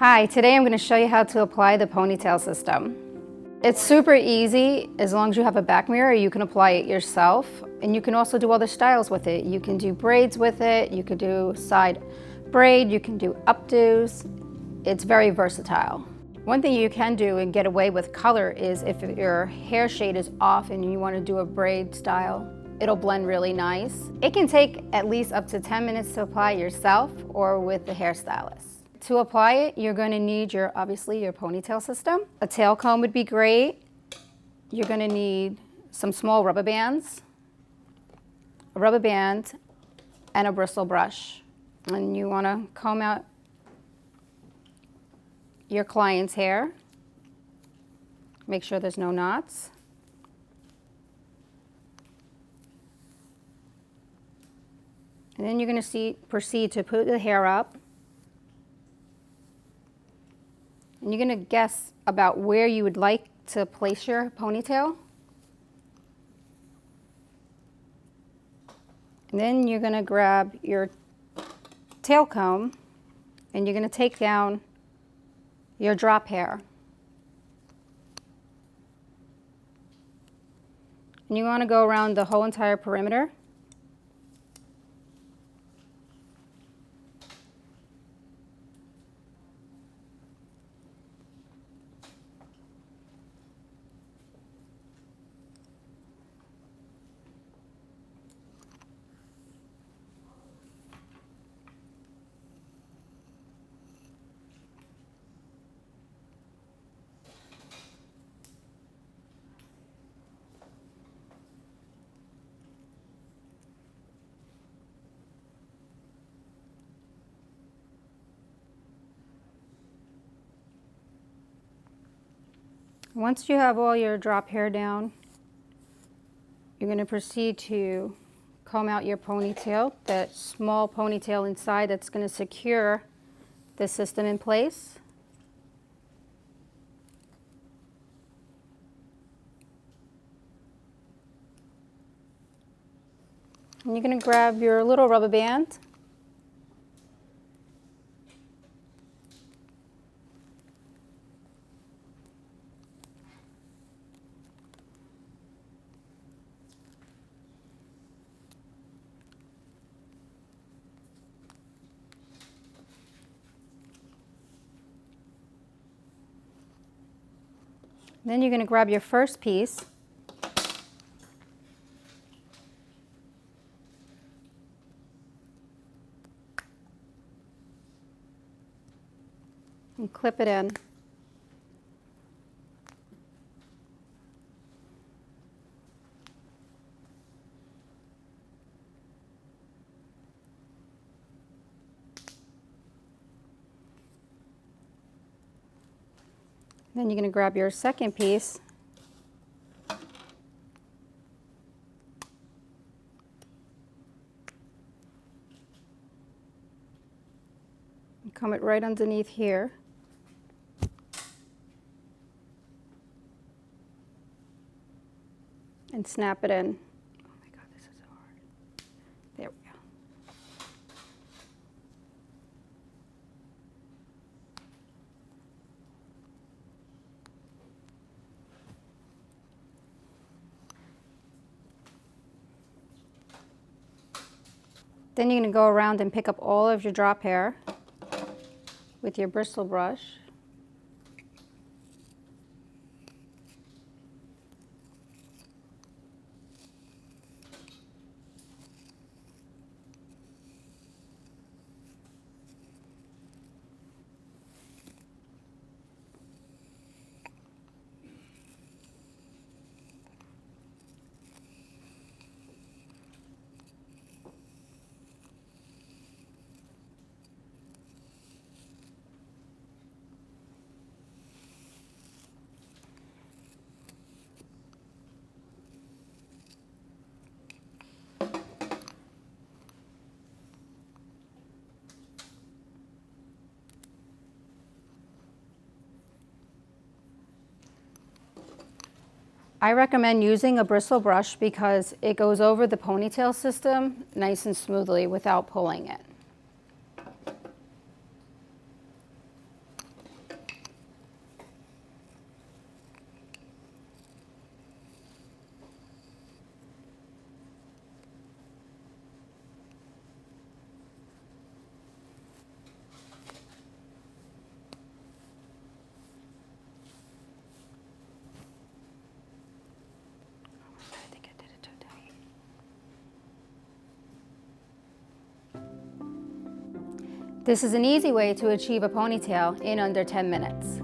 Hi, today I'm going to show you how to apply the ponytail system. It's super easy. As long as you have a back mirror, you can apply it yourself, and you can also do other styles with it. You can do braids with it, you could do side braid, you can do updos. It's very versatile. One thing you can do and get away with color is if your hair shade is off and you want to do a braid style, it'll blend really nice. It can take at least up to 10 minutes to apply yourself or with the hairstylist. To apply it, you're going to need obviously your ponytail system. A tail comb would be great. You're going to need some small rubber bands, a rubber band, and a bristle brush. And you want to comb out your client's hair. Make sure there's no knots. And then you're going to proceed to put the hair up. And you're going to guess about where you would like to place your ponytail. And then you're going to grab your tail comb and you're going to take down your drop hair. And you want to go around the whole entire perimeter. Once you have all your drop hair down, you're going to proceed to comb out your ponytail, that small ponytail inside that's going to secure the system in place. And you're going to grab your little rubber band. Then you're going to grab your first piece and clip it in. Then you're going to grab your second piece and comb it right underneath here. And snap it in. Oh my God, this is so hard. There we go. Then you're going to go around and pick up all of your drop hair with your bristle brush. I recommend using a bristle brush because it goes over the ponytail system nice and smoothly without pulling it. This is an easy way to achieve a ponytail in under 10 minutes.